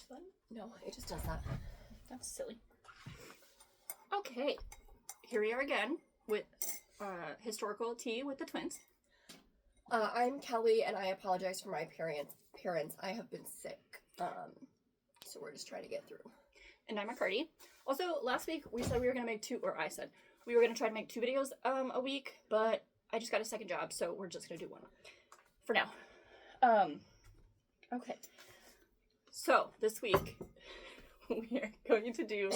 push the button? No, it just does that. That's silly. Okay, here we are again with historical tea with the twins. I'm Kelly, and I apologize for my appearance. I have been sick, so we're just trying to get through. And I'm McCarty. Also, last week we said we were going to make I said we were going to try to make 2 videos a week, but I just got a second job, so we're just going to do one for now. Okay. So, this week, we are going to do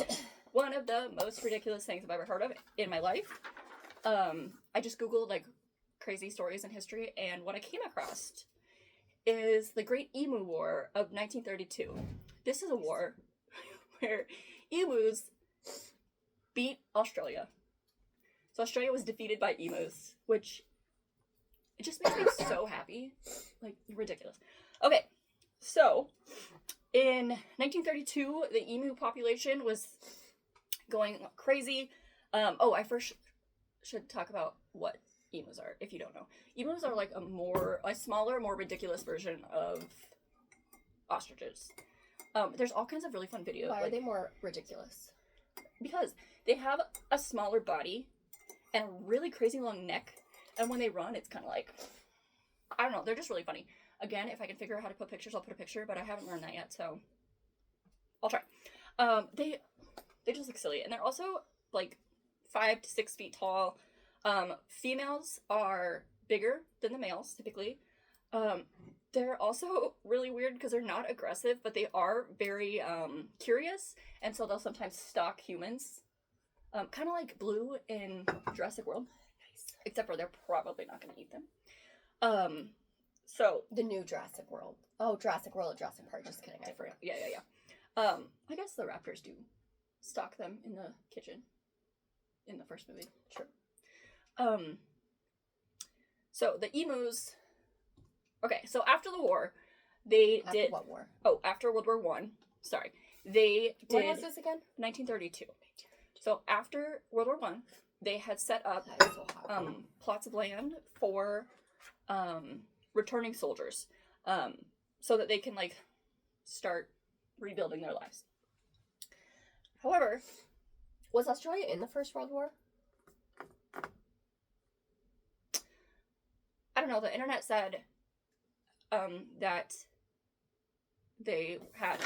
one of the most ridiculous things I've ever heard of in my life. I just Googled, crazy stories in history, and what I came across is the Great Emu War of 1932. This is a war where emus beat Australia. So Australia was defeated by emus, which it just makes me so happy. Ridiculous. Okay, so in 1932, the emu population was going crazy. I first should talk about what emus are, if you don't know. Emus are a smaller, more ridiculous version of ostriches. There's all kinds of really fun videos. Why are they more ridiculous? Because they have a smaller body and a really crazy long neck, and when they run, it's kind of I don't know, they're just really funny. Again, if I can figure out how to put pictures, I'll put a picture, but I haven't learned that yet, so I'll try. They just look silly, and they're also 5 to 6 feet tall. Females are bigger than the males, typically. They're also really weird because they're not aggressive, but they are very curious, and so they'll sometimes stalk humans. Kind of like Blue in Jurassic World. Nice. Except for they're probably not going to eat them. So the new Jurassic World. Oh, Jurassic World, Jurassic Park. Just kidding. I forgot. Yeah. I guess the raptors do stalk them in the kitchen in the first movie. Sure. So the emus. Okay, so after the war, they after did. What war? Oh, after World War I. Sorry, they did. When was this again? 1932. So after World War I, they had set up plots of land for returning soldiers, so that they can start rebuilding their lives. However, was Australia in the First World War? I don't know. The internet said that they had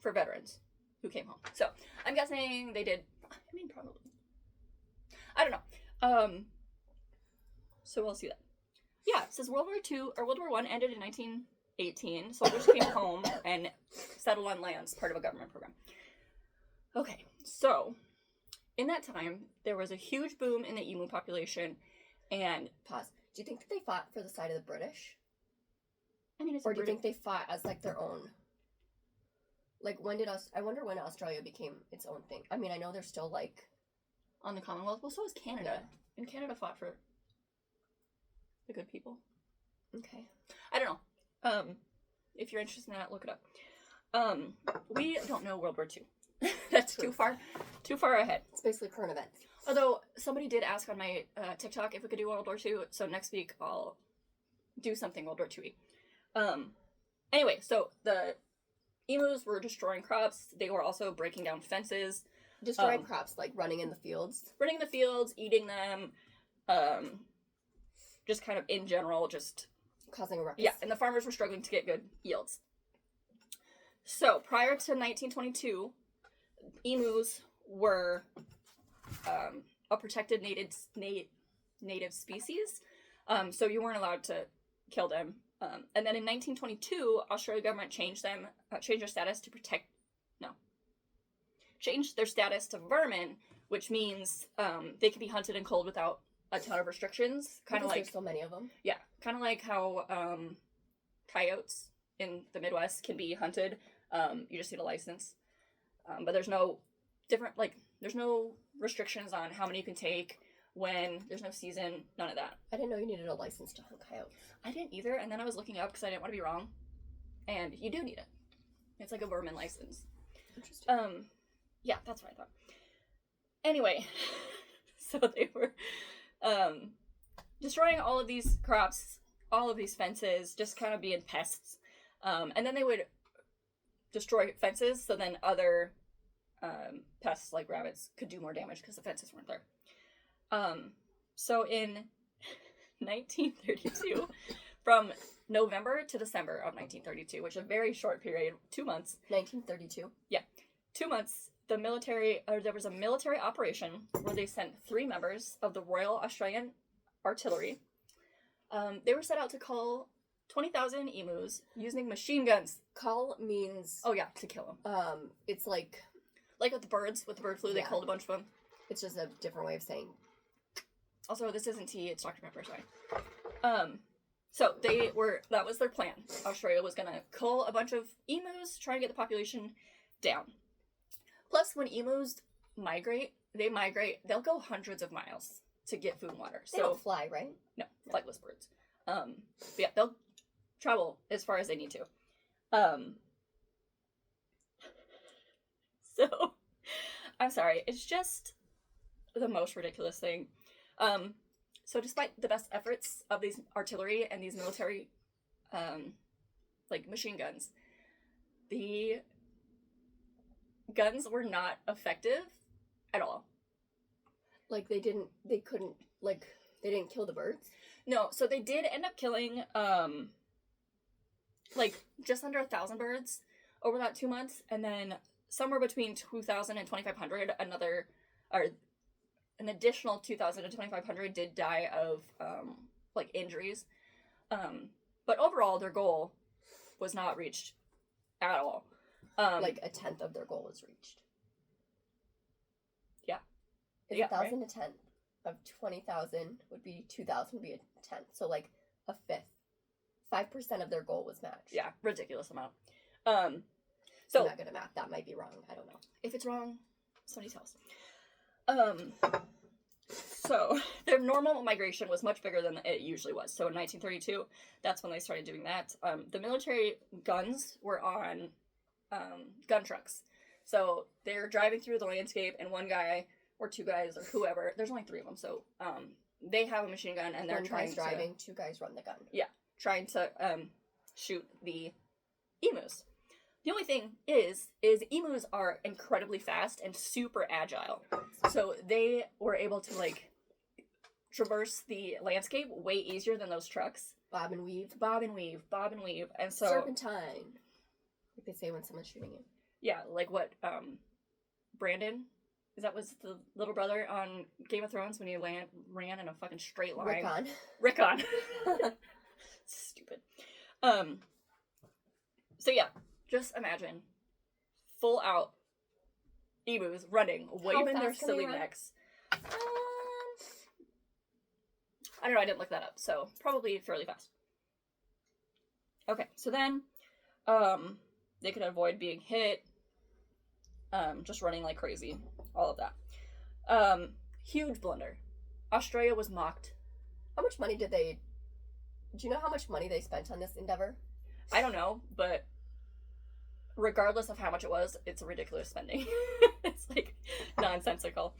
for veterans who came home. So I'm guessing they did. I mean, probably. I don't know. So we'll see that. Yeah, it says World War I ended in 1918. Soldiers came home and settled on lands, part of a government program. Okay, so in that time, there was a huge boom in the emu population, and... Pause. Do you think that they fought for the side of the British? I mean, or do you think they fought as their own? I wonder when Australia became its own thing. I mean, I know they're still on the Commonwealth. Well, so is Canada. Yeah. And Canada fought for the good people. Okay. I don't know. If you're interested in that, look it up. We don't know World War II. That's too far ahead. It's basically current events. Although somebody did ask on my TikTok if we could do World War II, so next week I'll do something World War II-y. Anyway, so the emus were destroying crops. They were also breaking down fences. Destroying crops, running in the fields? Running in the fields, eating them, just kind of in general, just... causing a ruckus. Yeah, and the farmers were struggling to get good yields. So, prior to 1922, emus were a protected native species, so you weren't allowed to kill them. And then in 1922, Australian government changed their status their status to vermin, which means they can be hunted and killed without a ton of restrictions. Kind of there's so many of them. Yeah, kind of like how coyotes in the Midwest can be hunted. You just need a license, but there's no there's no restrictions on how many you can take, when, there's no season, none of that. I didn't know you needed a license to hunt coyotes. I didn't either, and then I was looking up because I didn't want to be wrong, and you do need it. It's like a vermin license. Interesting. Yeah, that's what I thought. Anyway, so they were destroying all of these crops, all of these fences, just kind of being pests. And then they would destroy fences, so then other pests like rabbits could do more damage because the fences weren't there. So in 1932, from November to December of 1932, which is a very short period, 2 months. 1932. Yeah, 2 months. There was a military operation where they sent 3 members of the Royal Australian Artillery. They were set out to cull 20,000 emus using machine guns. Cull means Oh yeah, to kill them. it's like With the birds, with the bird flu, they culled a bunch of them. it's just a different way of saying. Also, this isn't tea; it's Dr. Pepper. Sorry. So that was their plan. Australia was gonna cull a bunch of emus, try to get the population down. Plus, when emus migrate, they'll go hundreds of miles to get food and water. They don't fly, right? No, flightless birds. But yeah, they'll travel as far as they need to. So, I'm sorry, it's just the most ridiculous thing. So despite the best efforts of these artillery and these military, machine guns, the guns were not effective at all. They didn't kill the birds? No, so they did end up killing, just under 1,000 birds over that 2 months, and then somewhere between 2,000 and 2,500, an additional 2,000 to 2,500 did die of, injuries. But overall, their goal was not reached at all. A tenth of their goal was reached. Yeah. It's 1,000 a tenth of 20,000 would be 2,000 would be a tenth. So a fifth. 5% of their goal was matched. Yeah, ridiculous amount. I'm not good at math. That might be wrong. I don't know. If it's wrong, somebody tell us. So their normal migration was much bigger than it usually was. So in 1932, that's when they started doing that. The military guns were on gun trucks. So they're driving through the landscape, and one guy or 2 guys or whoever, there's only 3 of them, so they have a machine gun, and they're one trying guy's driving, 2 guys run the gun. Yeah, trying to shoot the emus. The only thing is emus are incredibly fast and super agile. So they were able to traverse the landscape way easier than those trucks. Bob and weave. And so serpentine. Like they say when someone's shooting you. Yeah, Brandon, was the little brother on Game of Thrones when he ran in a fucking straight line. Rickon. Stupid. So yeah, just imagine full out emus running, waving their silly necks. I don't know, I didn't look that up, so probably fairly fast. Okay, so then they could avoid being hit, just running like crazy, all of that. Huge blunder. Australia was mocked. How much money do you know how much money they spent on this endeavor? I don't know, but regardless of how much it was, it's a ridiculous spending. It's nonsensical.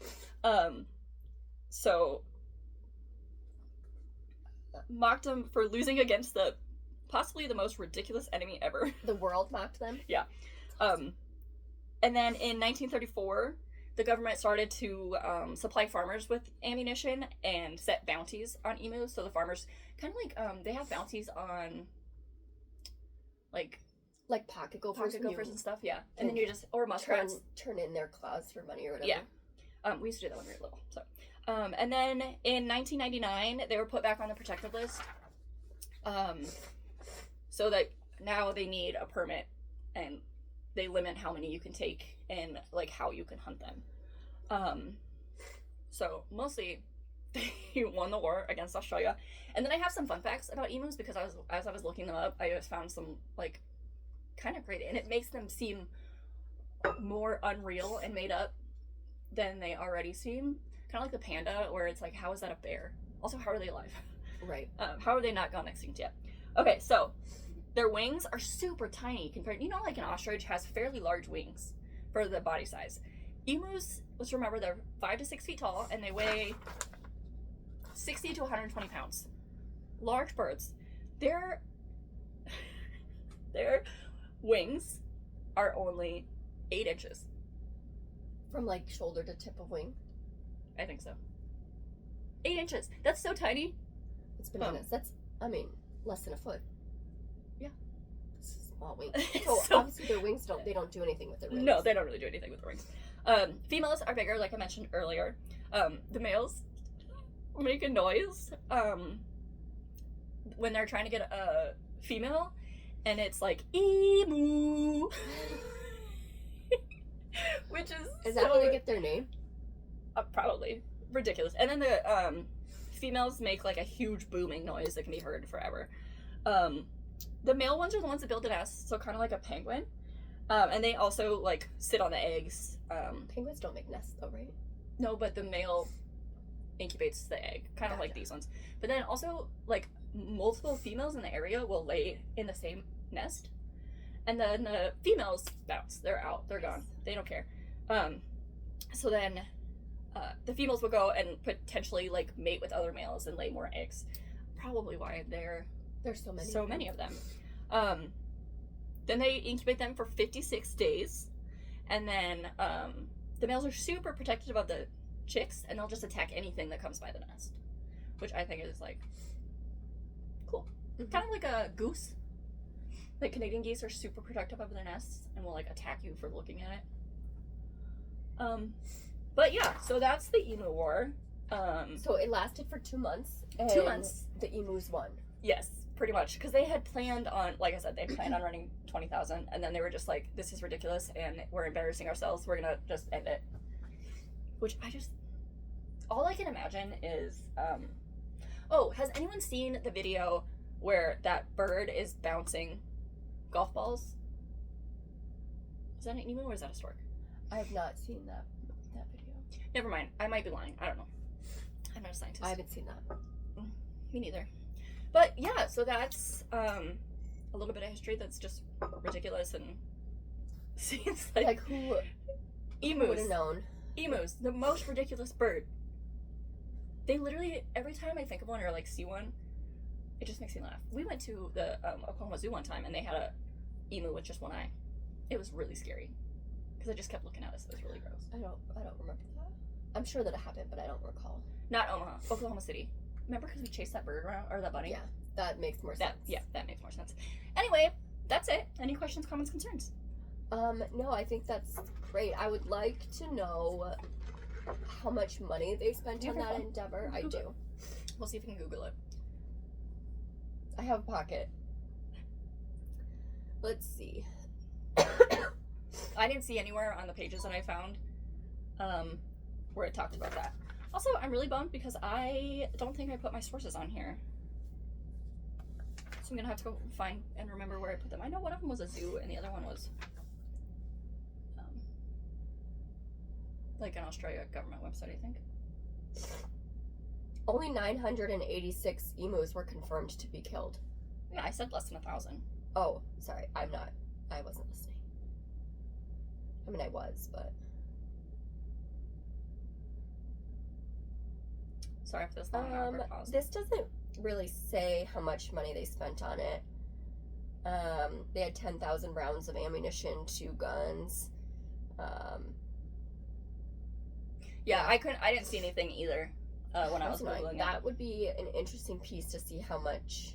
So mocked them for losing against possibly the most ridiculous enemy ever. The world mocked them? Yeah. And then in 1934, the government started to supply farmers with ammunition and set bounties on emus. So the farmers they have bounties on pocket gophers and stuff, yeah. And then you just, or muskrats. Turn in their claws for money or whatever. Yeah. We used to do that when we were little. So, and then in 1999, they were put back on the protected list. So that now they need a permit, and they limit how many you can take and how you can hunt them. So mostly they won the war against Australia. And then I have some fun facts about emus because as I was looking them up, I just found some kind of great, and it makes them seem more unreal and made up than they already seem. Kind of like the panda, where it's how is that a bear? Also, how are they alive? Right. How are they not gone extinct yet? Okay, so their wings are super tiny compared. An ostrich has fairly large wings for the body size. Emus, let's remember, they're 5 to 6 feet tall, and they weigh 60 to 120 pounds. Large birds. Their wings are only 8 inches. From like shoulder to tip of wing. I think so. 8 inches. That's so tiny. It's bananas. That's, I mean, less than a foot. Yeah. It's a small wing. So, obviously their wings they don't do anything with their wings. No, they don't really do anything with their wings. Females are bigger, like I mentioned earlier. The males make a noise when they're trying to get a female, and it's like, emu. Which is that how they get their name? Probably. Ridiculous. And then the females make like a huge booming noise that can be heard forever. The male ones are the ones that build the nest, so kind of like a penguin. And they also like sit on the eggs. Penguins don't make nests though, right? No, but the male incubates the egg, kind of like these ones. But then also like multiple females in the area will lay in the same nest, and then the females bounce. They're out. They're gone. They don't care. So then the females will go and potentially like mate with other males and lay more eggs. Probably why there's so many. So many of them. Then they incubate them for 56 days, and then the males are super protective of the chicks, and they'll just attack anything that comes by the nest, which I think is like cool. Mm-hmm. Kind of like a goose. Like Canadian geese are super protective of their nests and will like attack you for looking at it. But yeah, so that's the Emu War. So it lasted for 2 months. And 2 months. The emus won. Yes, pretty much, because they had planned on, like I said, they planned on running 20,000, and then they were just like, this is ridiculous, and we're embarrassing ourselves. We're gonna just end it. Which all I can imagine is, oh, has anyone seen the video where that bird is bouncing golf balls? Is that an emu or is that a stork? I have not seen that video. Never mind. I might be lying. I don't know. I'm not a scientist. I haven't seen that. Me neither. But yeah, so that's a little bit of history that's just ridiculous and seems like who emus would have known? Emus, the most ridiculous bird. They literally, every time I think of one or like see one, it just makes me laugh. We went to the Oklahoma Zoo one time and they had a emu with just one eye. It was really scary because it just kept looking at us. It was really gross. I don't remember that. I'm sure that it happened, but I don't recall. Not Omaha, Oklahoma City. Remember because we chased that bird around, or that bunny? Yeah, that makes more sense. That makes more sense. Anyway, that's it. Any questions, comments, concerns? No, I think that's great. I would like to know how much money they spent on that endeavor. I do. We'll see if we can Google it. I have a pocket. Let's see. I didn't see anywhere on the pages that I found where it talked about that. Also, I'm really bummed because I don't think I put my sources on here. So I'm gonna have to go find and remember where I put them. I know one of them was a zoo and the other one was like an Australia government website, I think. Only 986 emus were confirmed to be killed. Yeah, I said less than 1,000. Oh, sorry. I wasn't listening. I mean, I was, but... Sorry for this long awkward pause. This doesn't really say how much money they spent on it. They had 10,000 rounds of ammunition, 2 guns. Yeah, I didn't see anything either when I was Googling it. That would be an interesting piece to see how much,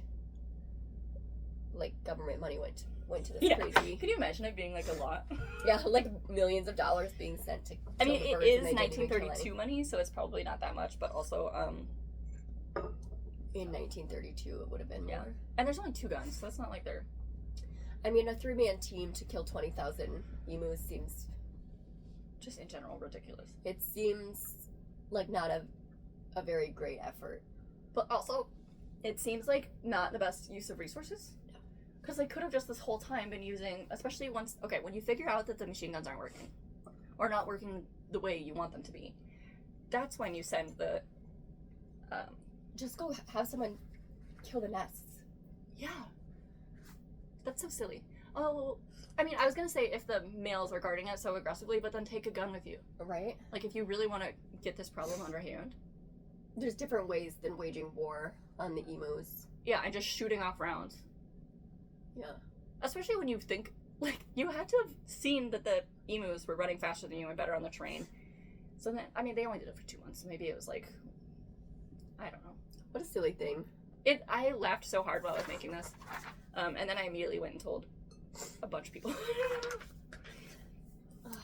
like, government money went to this crazy. Can you imagine it being like a lot? Yeah, like millions of dollars being sent to. I mean, it is 1932 money, so it's probably not that much, but also in 1932 it would have been more. And there's only 2 guns, so it's not like they're. I mean, a 3-man team to kill 20,000 emus seems just in general ridiculous. It seems like not a very great effort, but also it seems like not the best use of resources. Because they could have just this whole time been using, especially when you figure out that the machine guns aren't working, or not working the way you want them to be, that's when you send the, just go have someone kill the nests. Yeah. That's so silly. Oh, I mean, I was going to say if the males are guarding it so aggressively, but then take a gun with you. Right. Like if you really want to get this problem under hand. There's different ways than waging war on the emus. Yeah, and just shooting off rounds. Yeah. Especially when you think like, you had to have seen that the emus were running faster than you and better on the train. So then, I mean, they only did it for 2 months, so maybe it was like, I don't know. What a silly thing. I laughed so hard while I was making this. And then I immediately went and told a bunch of people.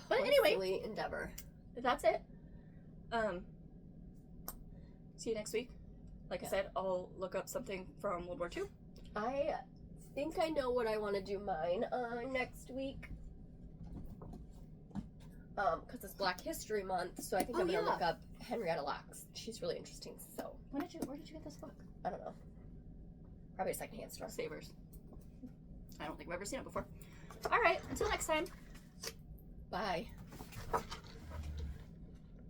But What a anyway. silly endeavor. That's it. See you next week. Like I said, I'll look up something from World War II. I think I know what I want to do mine next week. Because it's Black History Month, so I think I'm gonna look up Henrietta Lacks. She's really interesting. So Where did you get this book? I don't know. Probably a secondhand store. Savers. I don't think I've ever seen it before. All right. Until next time. Bye.